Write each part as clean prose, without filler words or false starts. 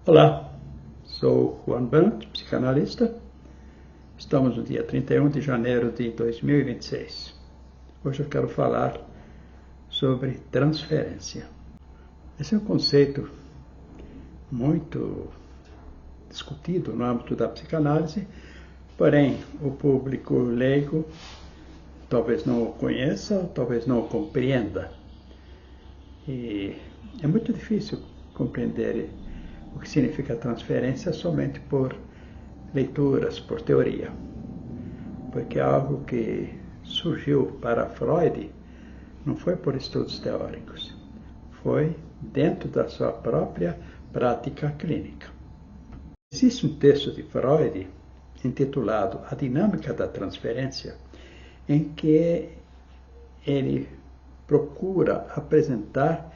Olá, sou Juan Brandt, psicanalista. Estamos no dia 31 de janeiro de 2026. Hoje eu quero falar sobre transferência. Esse é um conceito muito discutido no âmbito da psicanálise, porém o público leigo talvez não o conheça, talvez não o compreenda. E é muito difícil compreender o que significa transferência somente por leituras, por teoria. Porque é algo que surgiu para Freud não foi por estudos teóricos, foi dentro da sua própria prática clínica. Existe um texto de Freud intitulado A Dinâmica da Transferência, em que ele procura apresentar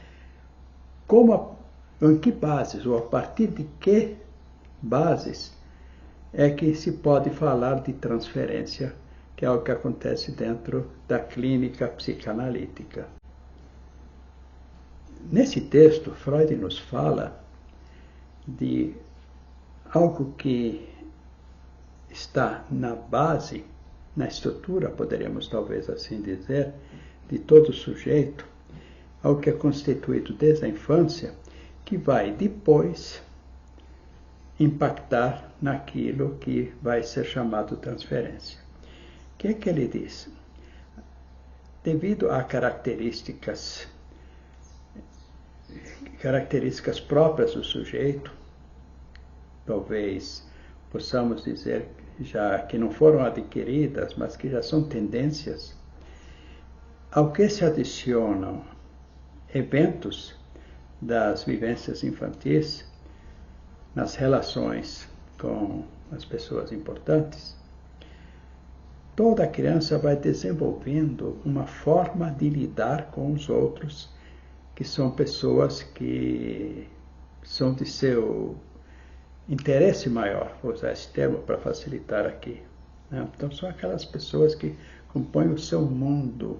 em que bases, ou a partir de que bases, é que se pode falar de transferência, que é o que acontece dentro da clínica psicanalítica. Nesse texto, Freud nos fala de algo que está na base, na estrutura, poderíamos talvez assim dizer, de todo sujeito, algo que é constituído desde a infância, que vai depois impactar naquilo que vai ser chamado transferência. O que é que ele diz? Devido a características próprias do sujeito, talvez possamos dizer já que não foram adquiridas, mas que já são tendências, ao que se adicionam eventos das vivências infantis nas relações com as pessoas importantes, toda criança vai desenvolvendo uma forma de lidar com os outros, que são pessoas que são de seu interesse maior, vou usar esse termo para facilitar aqui. Então, são aquelas pessoas que compõem o seu mundo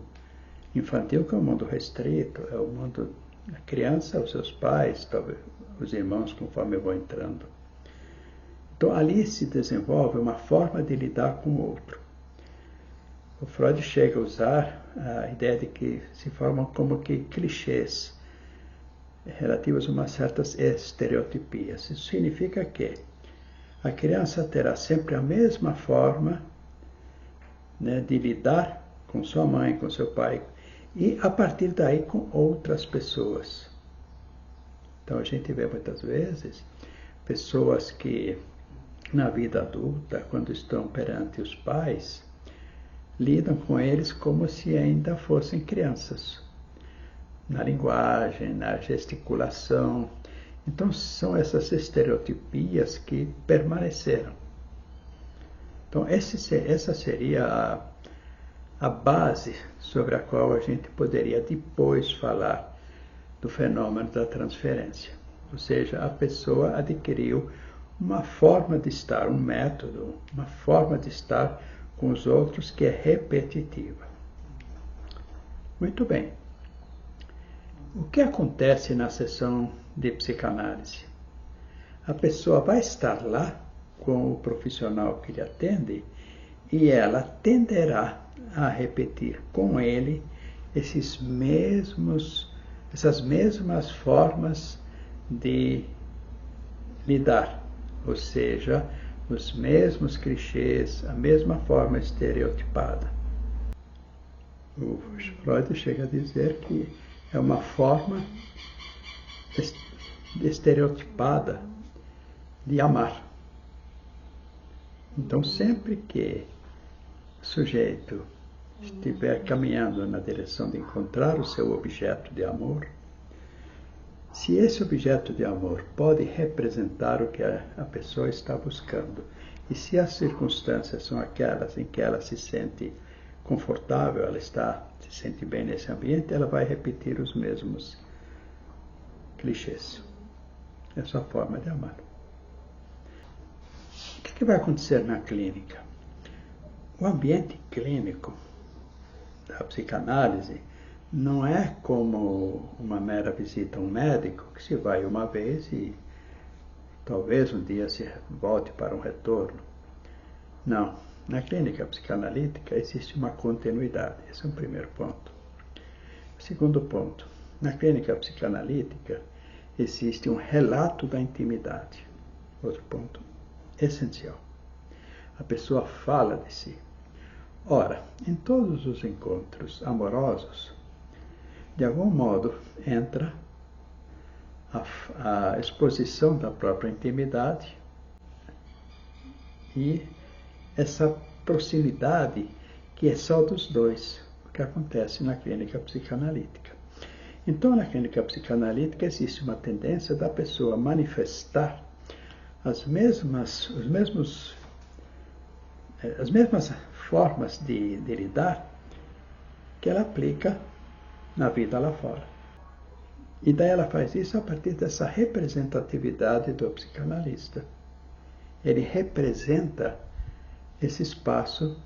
infantil, que é um mundo restrito, é o mundo da criança, os seus pais, talvez os irmãos, conforme eu vou entrando. Então, ali se desenvolve uma forma de lidar com o outro. O Freud chega a usar a ideia de que se formam como que clichês relativos a umas certas estereotipias. Isso significa que a criança terá sempre a mesma forma, de lidar com sua mãe, com seu pai, e a partir daí com outras pessoas. Então a gente vê muitas vezes pessoas que na vida adulta, quando estão perante os pais, lidam com eles como se ainda fossem crianças, na linguagem, na gesticulação. Então são essas estereotipias que permaneceram. Então essa seria a base sobre a qual a gente poderia depois falar do fenômeno da transferência. Ou seja, a pessoa adquiriu uma forma de estar, um método, uma forma de estar com os outros que é repetitiva. Muito bem. O que acontece na sessão de psicanálise? A pessoa vai estar lá com o profissional que lhe atende e ela tenderá a repetir com ele essas mesmas formas de lidar, ou seja, os mesmos clichês, a mesma forma estereotipada. O Freud chega a dizer que é uma forma estereotipada de amar. Então, sempre que o sujeito estiver caminhando na direção de encontrar o seu objeto de amor, se esse objeto de amor pode representar o que a pessoa está buscando, e se as circunstâncias são aquelas em que ela se sente confortável, ela se sente bem nesse ambiente, ela vai repetir os mesmos clichês. Essa é a forma de amar. O que vai acontecer na clínica? O ambiente clínico da psicanálise não é como uma mera visita a um médico, que se vai uma vez e talvez um dia se volte para um retorno. Não, na clínica psicanalítica existe uma continuidade, esse é o primeiro ponto. Segundo ponto, na clínica psicanalítica existe um relato da intimidade, outro ponto essencial. A pessoa fala de si. Ora, em todos os encontros amorosos, de algum modo entra a exposição da própria intimidade e essa proximidade que é só dos dois, o que acontece na clínica psicanalítica. Então, na clínica psicanalítica existe uma tendência da pessoa manifestar as mesmas formas de lidar que ela aplica na vida lá fora. E daí ela faz isso a partir dessa representatividade do psicanalista. Ele representa esse espaço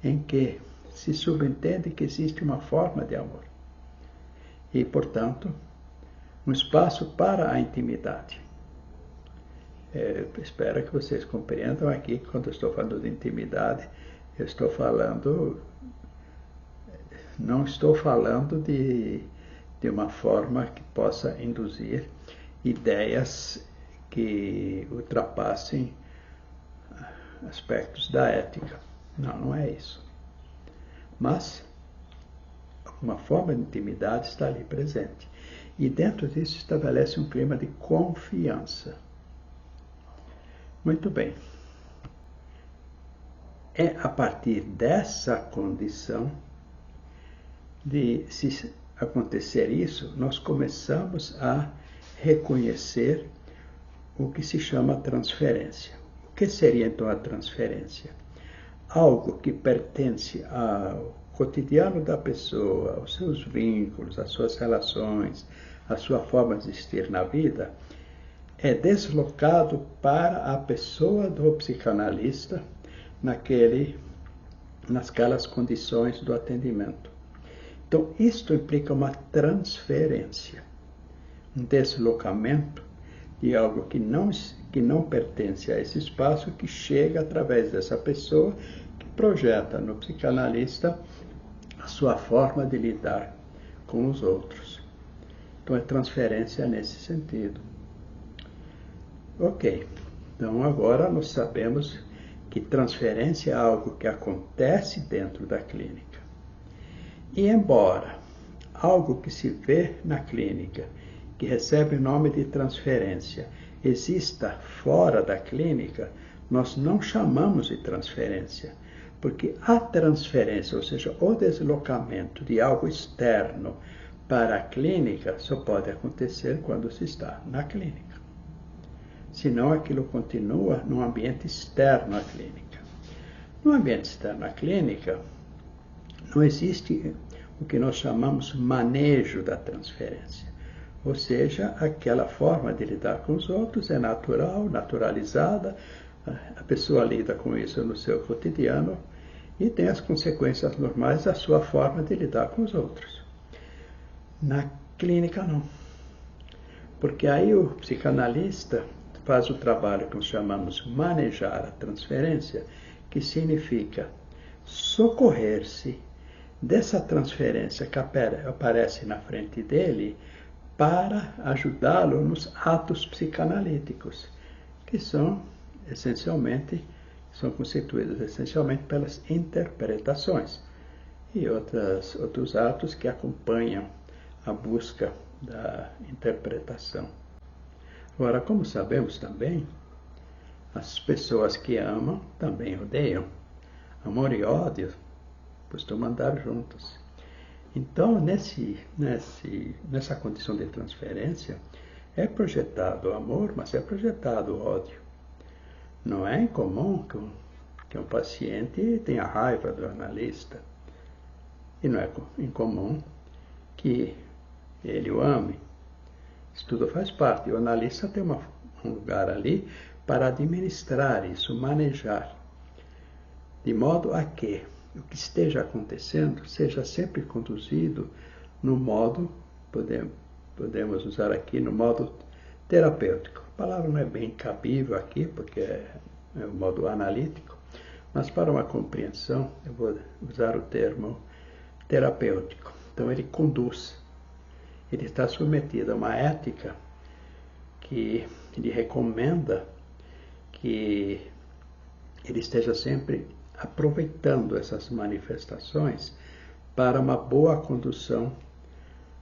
em que se subentende que existe uma forma de amor. E, portanto, um espaço para a intimidade. Espero que vocês compreendam aqui que quando eu estou falando de intimidade, não estou falando de uma forma que possa induzir ideias que ultrapassem aspectos da ética. Não é isso. Mas uma forma de intimidade está ali presente. E dentro disso estabelece um clima de confiança. Muito bem. É a partir dessa condição de se acontecer isso, nós começamos a reconhecer o que se chama transferência. O que seria então a transferência? Algo que pertence ao cotidiano da pessoa, aos seus vínculos, às suas relações, à sua forma de existir na vida, é deslocado para a pessoa do psicanalista nasquelas condições do atendimento. Então, isto implica uma transferência, um deslocamento de algo que não pertence a esse espaço, que chega através dessa pessoa, que projeta no psicanalista a sua forma de lidar com os outros. Então, é transferência nesse sentido. Ok, então agora nós sabemos que transferência é algo que acontece dentro da clínica. E embora algo que se vê na clínica, que recebe o nome de transferência, exista fora da clínica, nós não chamamos de transferência, porque a transferência, ou seja, o deslocamento de algo externo para a clínica, só pode acontecer quando se está na clínica. Senão aquilo continua num ambiente externo à clínica. No ambiente externo à clínica, não existe o que nós chamamos manejo da transferência. Ou seja, aquela forma de lidar com os outros é natural, naturalizada, a pessoa lida com isso no seu cotidiano e tem as consequências normais da sua forma de lidar com os outros. Na clínica, não. Porque aí o psicanalista faz o trabalho que nós chamamos manejar a transferência, que significa socorrer-se dessa transferência que aparece na frente dele para ajudá-lo nos atos psicanalíticos, que são constituídos essencialmente pelas interpretações e outros atos que acompanham a busca da interpretação. Agora, como sabemos também, as pessoas que amam também odeiam. Amor e ódio costumam andar juntos. Então, nessa condição de transferência, é projetado o amor, mas é projetado o ódio. Não é incomum que um paciente tenha raiva do analista. E não é incomum que ele o ame. Isso tudo faz parte. O analista tem um lugar ali para administrar isso, manejar, de modo a que o que esteja acontecendo seja sempre conduzido no modo, podemos usar aqui, no modo terapêutico. A palavra não é bem cabível aqui, porque é o modo analítico, mas para uma compreensão, eu vou usar o termo terapêutico. Então ele conduz, ele está submetido a uma ética que lhe recomenda que ele esteja sempre aproveitando essas manifestações para uma boa condução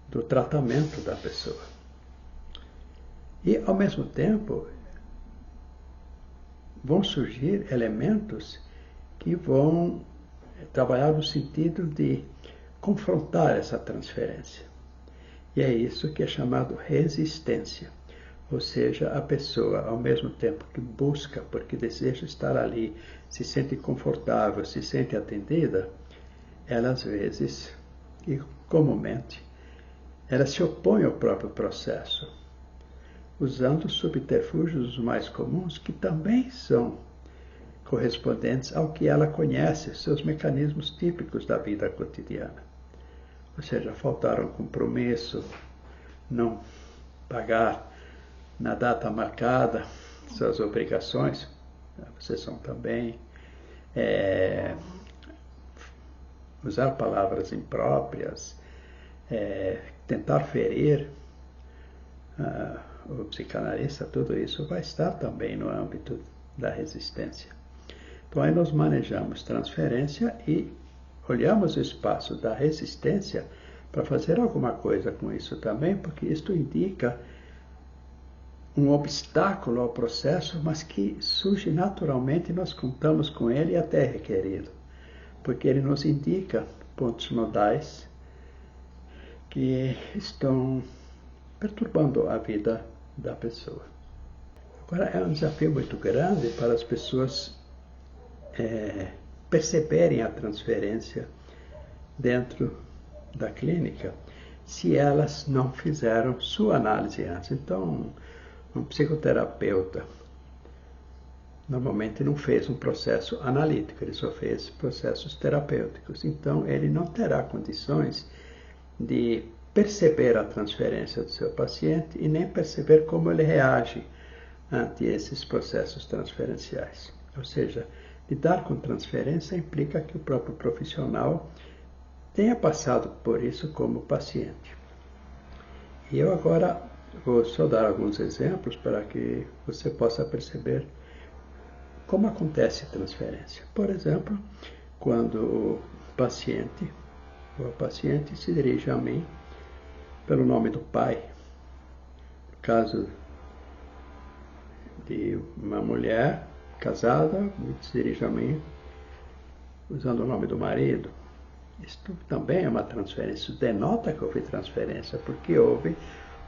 do tratamento da pessoa. E, ao mesmo tempo, vão surgir elementos que vão trabalhar no sentido de confrontar essa transferência. E é isso que é chamado resistência. Ou seja, a pessoa, ao mesmo tempo que busca, porque deseja estar ali, se sente confortável, se sente atendida, ela às vezes, e comumente, ela se opõe ao próprio processo, usando subterfúgios mais comuns que também são correspondentes ao que ela conhece, seus mecanismos típicos da vida cotidiana. Ou seja, faltar um compromisso, não pagar na data marcada suas obrigações, vocês são também, usar palavras impróprias, tentar ferir o psicanalista, tudo isso vai estar também no âmbito da resistência. Então aí nós manejamos transferência e olhamos o espaço da resistência para fazer alguma coisa com isso também, porque isto indica um obstáculo ao processo, mas que surge naturalmente e nós contamos com ele e até é requerido, porque ele nos indica pontos nodais que estão perturbando a vida da pessoa. Agora, é um desafio muito grande para as pessoas perceberem a transferência dentro da clínica, se elas não fizeram sua análise antes. Então, um psicoterapeuta normalmente não fez um processo analítico, ele só fez processos terapêuticos. Então, ele não terá condições de perceber a transferência do seu paciente e nem perceber como ele reage ante esses processos transferenciais. Ou seja, lidar com transferência implica que o próprio profissional tenha passado por isso como paciente. E eu agora vou só dar alguns exemplos para que você possa perceber como acontece a transferência. Por exemplo, quando o paciente ou a paciente se dirige a mim pelo nome do pai. No caso de uma mulher casada, se dirige a mim usando o nome do marido. Isto também é uma transferência. Isso denota que houve transferência, porque houve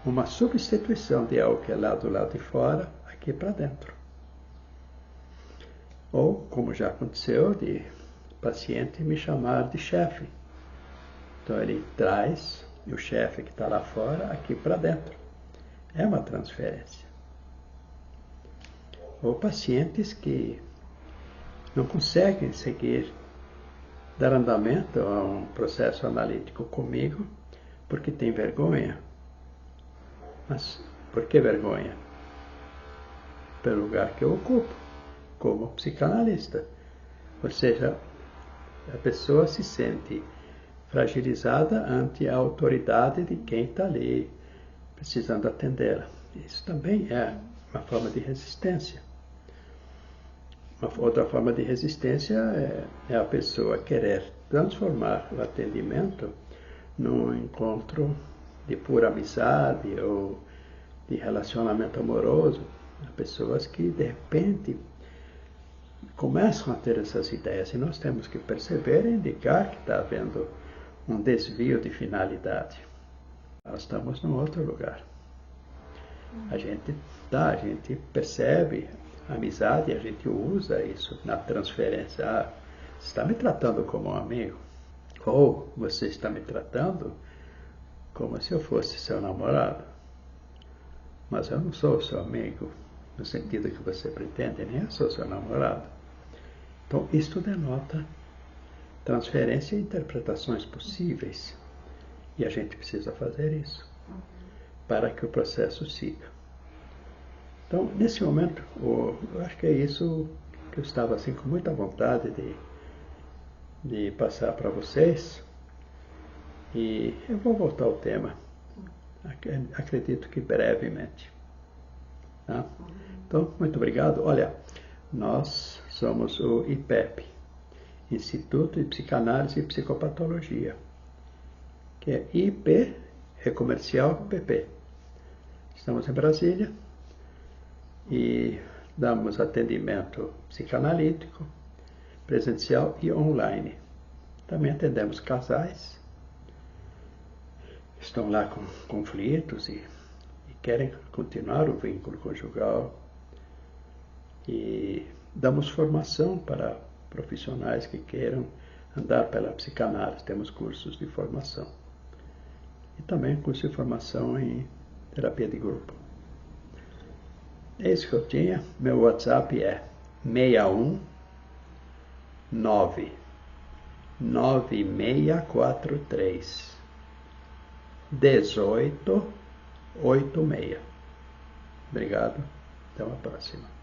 uma substituição de algo que é lá do lado de fora, aqui para dentro. Ou, como já aconteceu, de paciente me chamar de chefe. Então ele traz o chefe que está lá fora, aqui para dentro. É uma transferência. Ou pacientes que não conseguem seguir, dar andamento a um processo analítico comigo, porque tem vergonha. Mas por que vergonha? Pelo lugar que eu ocupo, como psicanalista. Ou seja, a pessoa se sente fragilizada ante a autoridade de quem está ali precisando atendê-la. Isso também é uma forma de resistência. Uma outra forma de resistência é a pessoa querer transformar o atendimento num encontro de pura amizade ou de relacionamento amoroso. Há pessoas que, de repente, começam a ter essas ideias e nós temos que perceber e indicar que está havendo um desvio de finalidade. Nós estamos num outro lugar. A gente percebe a amizade, a gente usa isso na transferência. Ah, você está me tratando como um amigo? Ou você está me tratando como se eu fosse seu namorado? Mas eu não sou seu amigo, no sentido que você pretende, nem eu sou seu namorado. Então, isto denota transferência e interpretações possíveis. E a gente precisa fazer isso para que o processo siga. Então, nesse momento, eu acho que é isso que eu estava assim com muita vontade de passar para vocês. E eu vou voltar ao tema, acredito que brevemente. Tá? Então, muito obrigado. Olha, nós somos o IPEP, Instituto de Psicanálise e Psicopatologia, que é IP, é comercial PP. Estamos em Brasília e damos atendimento psicanalítico, presencial e online. Também atendemos casais, estão lá com conflitos e querem continuar o vínculo conjugal. E damos formação para profissionais que queiram andar pela psicanálise. Temos cursos de formação. E também curso de formação em terapia de grupo. É isso que eu tinha. Meu WhatsApp é 619 9643 1886. Obrigado. Até uma próxima.